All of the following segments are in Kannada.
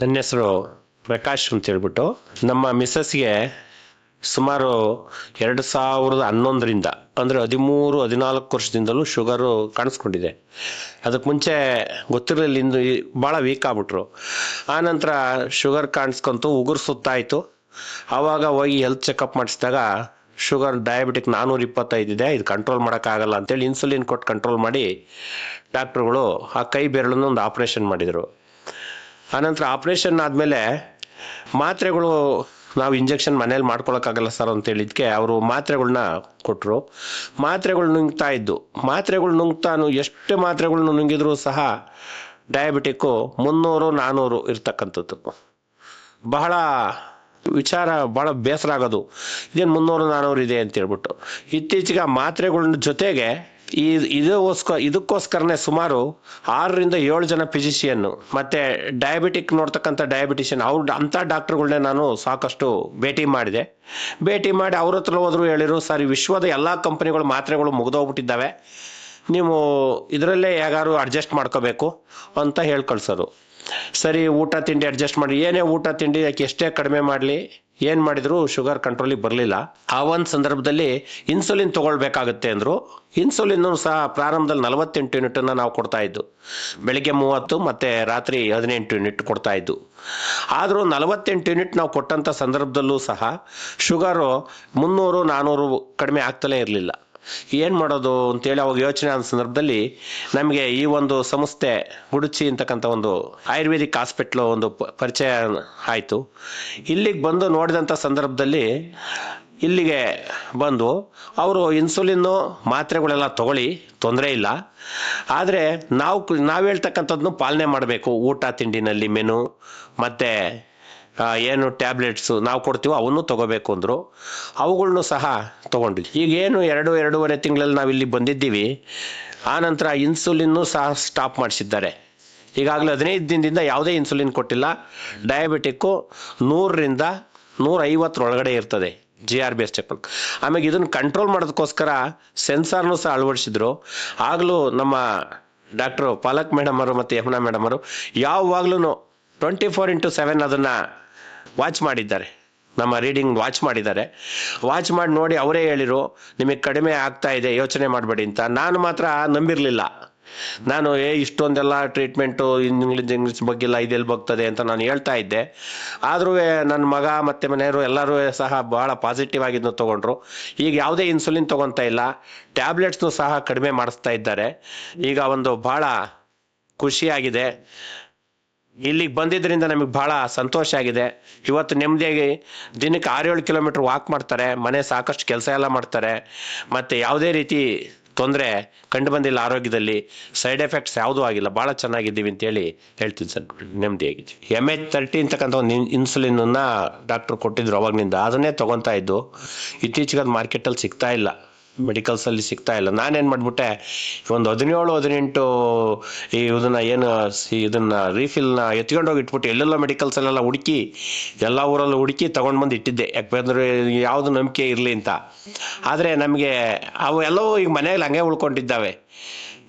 ನನ್ನ ಹೆಸರು ಪ್ರಕಾಶ್ ಅಂತ ಹೇಳ್ಬಿಟ್ಟು. ನಮ್ಮ ಮಿಸ್ಸಸ್ಗೆ ಸುಮಾರು 2011ರಿಂದ ಅಂದರೆ 13-14 ವರ್ಷದಿಂದಲೂ ಶುಗರು ಕಾಣಿಸ್ಕೊಂಡಿದೆ. ಅದಕ್ಕೆ ಮುಂಚೆ ಗೊತ್ತಿರಲಿಲ್ಲ, ಇಂದು ಭಾಳ ವೀಕ್ ಆಗ್ಬಿಟ್ರು. ಆನಂತರ ಶುಗರ್ ಕಾಣಿಸ್ಕೊಂತು, ಉಗುರು ಸುತ್ತಾಯಿತು. ಆವಾಗ ಹೋಗಿ ಹೆಲ್ತ್ ಚೆಕಪ್ ಮಾಡಿಸಿದಾಗ ಶುಗರ್ ಡಯಾಬಿಟಿಕ್ 425 ಇದೆ, ಇದು ಕಂಟ್ರೋಲ್ ಮಾಡೋಕ್ಕಾಗಲ್ಲ ಅಂತೇಳಿ ಇನ್ಸುಲಿನ್ ಕೊಟ್ಟು ಕಂಟ್ರೋಲ್ ಮಾಡಿ ಡಾಕ್ಟ್ರುಗಳು ಆ ಕೈ ಬೆರಳನ್ನು ಒಂದು ಆಪ್ರೇಷನ್ ಮಾಡಿದರು. ಆನಂತರ ಆಪ್ರೇಷನ್ ಆದಮೇಲೆ ಮಾತ್ರೆಗಳು ನಾವು ಇಂಜೆಕ್ಷನ್ ಮನೇಲಿ ಮಾಡ್ಕೊಳಕ್ಕಾಗಲ್ಲ ಸರ್ ಅಂತ ಹೇಳಿದ್ಕೆ ಅವರು ಮಾತ್ರೆಗಳನ್ನ ಕೊಟ್ಟರು. ಮಾತ್ರೆಗಳು ನುಂಗ್ತಾ ಇದ್ದು, ಮಾತ್ರೆಗಳು ನುಂಗ್ತಾನು ಎಷ್ಟೇ ಮಾತ್ರೆಗಳನ್ನ ನುಂಗಿದ್ರು ಸಹ ಡಯಾಬಿಟಿಕ್ಕು 300-400 ಇರ್ತಕ್ಕಂಥದ್ದು. ಬಹಳ ವಿಚಾರ, ಭಾಳ ಬೇಸರ ಆಗೋದು, ಇದೇನು 300-400 ಇದೆ ಅಂತ ಹೇಳ್ಬಿಟ್ಟು. ಇತ್ತೀಚೆಗೆ ಆ ಮಾತ್ರೆಗಳ ಜೊತೆಗೆ ಇದಕ್ಕೋಸ್ಕರನೇ ಸುಮಾರು 6-7 ಜನ ಫಿಸಿಷಿಯನ್ನು ಮತ್ತು ಡಯಾಬಿಟಿಕ್ ನೋಡ್ತಕ್ಕಂಥ ಡಯಾಬಿಟಿಷಿಯನ್ ಅಂಥ ಡಾಕ್ಟ್ರುಗಳನ್ನೇ ನಾನು ಸಾಕಷ್ಟು ಭೇಟಿ ಮಾಡಿ ಅವ್ರ ಹತ್ರ ಹೋದ್ರು. ಹೇಳಿರು, ಸರ್ ವಿಶ್ವದ ಎಲ್ಲ ಕಂಪನಿಗಳು ಮಾತ್ರೆಗಳು ಮುಗಿದೋಗ್ಬಿಟ್ಟಿದ್ದಾವೆ, ನೀವು ಇದರಲ್ಲೇ ಹೇಗಾರು ಅಡ್ಜಸ್ಟ್ ಮಾಡ್ಕೋಬೇಕು ಅಂತ ಹೇಳಿ ಕಳ್ಸೋರು. ಸರಿ, ಊಟ ತಿಂಡಿ ಅಡ್ಜಸ್ಟ್ ಮಾಡಿ, ಏನೇ ಊಟ ತಿಂಡಿ ಯಾಕೆ ಎಷ್ಟೇ ಕಡಿಮೆ ಮಾಡಲಿ, ಏನು ಮಾಡಿದ್ರು ಶುಗರ್ ಕಂಟ್ರೋಲಿಗೆ ಬರಲಿಲ್ಲ. ಆ ಒಂದು ಸಂದರ್ಭದಲ್ಲಿ ಇನ್ಸುಲಿನ್ ತೊಗೊಳ್ಬೇಕಾಗತ್ತೆ ಅಂದರು. ಇನ್ಸುಲಿನ್ನು ಸಹ ಪ್ರಾರಂಭದಲ್ಲಿ 48 ಯೂನಿಟನ್ನು ನಾವು ಕೊಡ್ತಾ ಇದ್ದು, ಬೆಳಿಗ್ಗೆ 30 ಮತ್ತು ರಾತ್ರಿ 18 ಯೂನಿಟ್ ಕೊಡ್ತಾ ಇದ್ದು. ಆದರೂ 48 ಯೂನಿಟ್ ನಾವು ಕೊಟ್ಟಂಥ ಸಂದರ್ಭದಲ್ಲೂ ಸಹ ಶುಗರು 300-400 ಕಡಿಮೆ ಆಗ್ತಲೇ ಇರಲಿಲ್ಲ. ಏನು ಮಾಡೋದು ಅಂತೇಳಿ ಅವಾಗ ಯೋಚನೆ ಆದ ಸಂದರ್ಭದಲ್ಲಿ ನಮಗೆ ಈ ಒಂದು ಸಂಸ್ಥೆ ಗುಡುಚಿ ಅಂತಕ್ಕಂಥ ಒಂದು ಆಯುರ್ವೇದಿಕ್ ಹಾಸ್ಪಿಟ್ಲು ಒಂದು ಪರಿಚಯ ಆಯಿತು. ಇಲ್ಲಿಗೆ ಬಂದು ನೋಡಿದಂಥ ಸಂದರ್ಭದಲ್ಲಿ ಇಲ್ಲಿಗೆ ಬಂದು ಅವರು ಇನ್ಸುಲಿನ್ನು ಮಾತ್ರೆಗಳೆಲ್ಲ ತಗೊಳ್ಳಿ, ತೊಂದರೆ ಇಲ್ಲ, ಆದರೆ ನಾವು ಹೇಳ್ತಕ್ಕಂಥದ್ದನ್ನು ಪಾಲನೆ ಮಾಡಬೇಕು. ಊಟ ತಿಂಡಿನಲ್ಲಿ ಮೆನು ಮತ್ತು ಏನು ಟ್ಯಾಬ್ಲೆಟ್ಸು ನಾವು ಕೊಡ್ತೀವೋ ಅವನ್ನು ತೊಗೋಬೇಕು ಅಂದರು. ಅವುಗಳನ್ನು ಸಹ ತೊಗೊಂಡ್ವಿ. ಈಗೇನು 2-2.5 ತಿಂಗಳಲ್ಲಿ ನಾವಿಲ್ಲಿ ಬಂದಿದ್ದೀವಿ. ಆನಂತರ ಇನ್ಸುಲಿನ್ನು ಸಹ ಸ್ಟಾಪ್ ಮಾಡಿಸಿದ್ದಾರೆ. ಈಗಾಗಲೇ 15 ದಿನದಿಂದ ಯಾವುದೇ ಇನ್ಸುಲಿನ್ ಕೊಟ್ಟಿಲ್ಲ. ಡಯಾಬಿಟಿಕ್ಕು 100-150 ಒಳಗಡೆ ಇರ್ತದೆ GRBS ಚೆಕ್. ಆಮೇಲೆ ಇದನ್ನು ಕಂಟ್ರೋಲ್ ಮಾಡೋದಕ್ಕೋಸ್ಕರ ಸೆನ್ಸಾರ್ನು ಸಹ ಅಳವಡಿಸಿದ್ರು. ಆಗಲೂ ನಮ್ಮ ಡಾಕ್ಟ್ರು ಪಾಲಕ್ ಮೇಡಮ್ ಅವರು ಮತ್ತು ಯಮುನಾ ಮೇಡಮ್ ಅವರು ಯಾವಾಗಲೂ 24x7 ಅದನ್ನು ವಾಚ್ ಮಾಡಿದ್ದಾರೆ, ನಮ್ಮ ರೀಡಿಂಗ್ ವಾಚ್ ಮಾಡಿದ್ದಾರೆ. ವಾಚ್ ಮಾಡಿ ನೋಡಿ ಅವರೇ ಹೇಳಿರು, ನಿಮಗೆ ಕಡಿಮೆ ಆಗ್ತಾ ಇದೆ, ಯೋಚನೆ ಮಾಡಬೇಡಿ ಅಂತ. ನಾನು ಮಾತ್ರ ನಂಬಿರಲಿಲ್ಲ. ನಾನು ಇಷ್ಟೊಂದೆಲ್ಲ ಟ್ರೀಟ್ಮೆಂಟು ಇಂಗ್ಲೀಷ್ ಬಗ್ಗೆಲ್ಲ ಇದೆಲ್ಲಿ ಬಗ್ತದೆ ಅಂತ ನಾನು ಹೇಳ್ತಾ ಇದ್ದೆ. ಆದರೂ ನನ್ನ ಮಗ ಮತ್ತು ಮನೆಯವರು ಎಲ್ಲರೂ ಸಹ ಭಾಳ ಪಾಸಿಟಿವ್ ಆಗಿದ್ದು ತೊಗೊಂಡ್ರು. ಈಗ ಯಾವುದೇ ಇನ್ಸುಲಿನ್ ತೊಗೊತಾ ಇಲ್ಲ, ಟ್ಯಾಬ್ಲೆಟ್ಸ್ನು ಸಹ ಕಡಿಮೆ ಮಾಡಿಸ್ತಾ ಇದ್ದಾರೆ. ಈಗ ಒಂದು ಭಾಳ ಖುಷಿಯಾಗಿದೆ. ಇಲ್ಲಿಗೆ ಬಂದಿದ್ದರಿಂದ ನಮಗೆ ಭಾಳ ಸಂತೋಷ ಆಗಿದೆ. ಇವತ್ತು ನೆಮ್ಮದಿಯಾಗಿ ದಿನಕ್ಕೆ 6-7 ಕಿಲೋಮೀಟ್ರ್ ವಾಕ್ ಮಾಡ್ತಾರೆ, ಮನೆ ಸಾಕಷ್ಟು ಕೆಲಸ ಎಲ್ಲ ಮಾಡ್ತಾರೆ, ಮತ್ತು ಯಾವುದೇ ರೀತಿ ತೊಂದರೆ ಕಂಡು ಬಂದಿಲ್ಲ. ಆರೋಗ್ಯದಲ್ಲಿ ಸೈಡ್ ಎಫೆಕ್ಟ್ಸ್ ಯಾವುದೂ ಆಗಿಲ್ಲ, ಭಾಳ ಚೆನ್ನಾಗಿದ್ದೀವಿ ಅಂತೇಳಿ ಹೇಳ್ತೀನಿ ಸರ್. ನೆಮ್ಮದಿಯಾಗಿದ್ದೀವಿ. MH30 ಅಂತಕ್ಕಂಥ ಒಂದು ಇನ್ಸುಲಿನನ್ನು ಡಾಕ್ಟ್ರು ಕೊಟ್ಟಿದ್ರು ಅವಾಗನಿಂದ, ಅದನ್ನೇ ತೊಗೊತಾ ಇದ್ದು. ಇತ್ತೀಚೆಗೆ ಅದು ಮಾರ್ಕೆಟಲ್ಲಿ ಸಿಗ್ತಾ ಇಲ್ಲ, ಮೆಡಿಕಲ್ಸಲ್ಲಿ ಸಿಗ್ತಾ ಇಲ್ಲ. ನಾನೇನು ಮಾಡಿಬಿಟ್ಟೆ, ಒಂದು 17-18 ಇದನ್ನು ರೀಫಿಲ್ನ ಎತ್ಕೊಂಡೋಗಿ ಇಟ್ಬಿಟ್ಟು ಎಲ್ಲೆಲ್ಲ ಮೆಡಿಕಲ್ಸಲ್ಲೆಲ್ಲ ಹುಡುಕಿ, ಎಲ್ಲ ಊರಲ್ಲೂ ಹುಡುಕಿ ತೊಗೊಂಡು ಬಂದು ಇಟ್ಟಿದ್ದೆ. ಯಾಕೆಂದರೆ ಯಾವುದು ನಂಬಿಕೆ ಇರಲಿ ಅಂತ. ಆದರೆ ನಮಗೆ ಅವು ಎಲ್ಲವೂ ಈಗ ಮನೆಯಲ್ಲಿ ಹಂಗೆ ಉಳ್ಕೊಂಡಿದ್ದಾವೆ.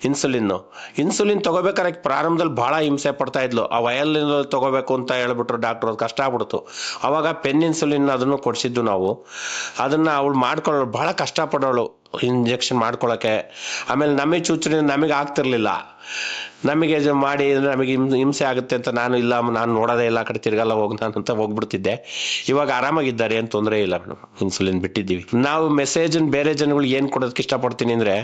ಇನ್ಸುಲಿನ್ ತೊಗೋಬೇಕಾದ್ರೆ ಪ್ರಾರಂಭದಲ್ಲಿ ಭಾಳ ಹಿಂಸೆ ಪಡ್ತಾ ಇದ್ಲು. ಆ ವಯಲ್ ತೊಗೋಬೇಕು ಅಂತ ಹೇಳ್ಬಿಟ್ರು ಡಾಕ್ಟ್ರು, ಅದು ಕಷ್ಟ ಆಗ್ಬಿಡ್ತು. ಆವಾಗ ಪೆನ್ ಇನ್ಸುಲಿನ್ ಅದನ್ನು ಕೊಡಿಸಿದ್ದು ನಾವು. ಅದನ್ನು ಅವಳು ಮಾಡ್ಕೊಳ್ಳೋಳು, ಭಾಳ ಕಷ್ಟಪಡೋಳು ಇಂಜೆಕ್ಷನ್ ಮಾಡ್ಕೊಳ್ಳೋಕ್ಕೆ. ಆಮೇಲೆ ನಮಗೆ ಚುಚ್ಚು ನಮಗೆ ಆಗ್ತಿರ್ಲಿಲ್ಲ. ನಮಗೆ ಮಾಡಿ ನಮಗೆ ಹಿಂಸೆ ಆಗುತ್ತೆ ಅಂತ ನಾನು ನೋಡೋದೇ ಇಲ್ಲ, ಆ ಕಡೆ ತಿರ್ಗಲ್ಲ ಅಂತ ಹೋಗ್ಬಿಡ್ತಿದ್ದೆ. ಇವಾಗ ಆರಾಮಾಗಿದ್ದಾರೆ, ಏನು ತೊಂದರೆ ಇಲ್ಲ ಮೇಡಮ್. ಇನ್ಸುಲಿನ್ ಬಿಟ್ಟಿದ್ದೀವಿ ನಾವು. ಮೆಸೇಜನ್ನು ಬೇರೆ ಜನಗಳಿಗೆ ಏನು ಕೊಡೋದಕ್ಕೆ ಇಷ್ಟಪಡ್ತೀನಿ ಅಂದರೆ,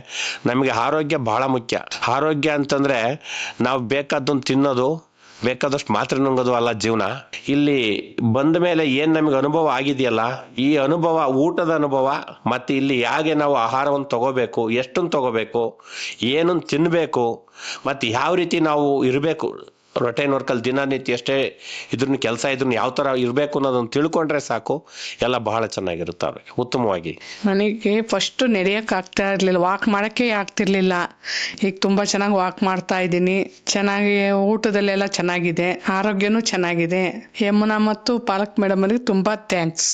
ನಮಗೆ ಆರೋಗ್ಯ ಭಾಳ ಮುಖ್ಯ. ಆರೋಗ್ಯ ಅಂತಂದರೆ ನಾವು ಬೇಕಾದ್ದನ್ನು ತಿನ್ನೋದು, ಬೇಕಾದಷ್ಟು ಮಾತ್ರೆ ನುಂಗೋದು ಅಲ್ಲ ಜೀವನ. ಇಲ್ಲಿ ಬಂದ ಮೇಲೆ ಏನು ನಮಗೆ ಅನುಭವ ಆಗಿದೆಯಲ್ಲ, ಈ ಅನುಭವ, ಊಟದ ಅನುಭವ, ಮತ್ತು ಇಲ್ಲಿ ಹೇಗೆ ನಾವು ಆಹಾರವನ್ನು ತಗೋಬೇಕು, ಎಷ್ಟನ್ನು ತಗೋಬೇಕು, ಏನನ್ನು ತಿನ್ನಬೇಕು, ಮತ್ತು ಯಾವ ರೀತಿ ನಾವು ಇರಬೇಕು, ರೊಟೈನ್ ವರ್ಕಲ್ಲಿ ದಿನನಿತ್ಯ ಎಷ್ಟೇ ಕೆಲಸ ಇದ್ರೂ ಯಾವ ಥರ ಇರಬೇಕು ಅನ್ನೋದನ್ನು ತಿಳ್ಕೊಂಡ್ರೆ ಸಾಕು, ಎಲ್ಲ ಬಹಳ ಚೆನ್ನಾಗಿರುತ್ತವೆ, ಉತ್ತಮವಾಗಿ. ನನಗೆ ಫಸ್ಟು ನಡೆಯೋಕ್ಕೆ ಆಗ್ತಾ ಇರಲಿಲ್ಲ, ವಾಕ್ ಮಾಡೋಕ್ಕೆ ಆಗ್ತಿರ್ಲಿಲ್ಲ. ಈಗ ತುಂಬ ಚೆನ್ನಾಗಿ ವಾಕ್ ಮಾಡ್ತಾ ಇದ್ದೀನಿ. ಚೆನ್ನಾಗಿ ಊಟದಲ್ಲೆಲ್ಲ ಚೆನ್ನಾಗಿದೆ, ಆರೋಗ್ಯನೂ ಚೆನ್ನಾಗಿದೆ. ಯಮುನಾ ಮತ್ತು ಪಾಲಕ್ ಮೇಡಮ್ ಅವರಿಗೆ ತುಂಬ ಥ್ಯಾಂಕ್ಸ್.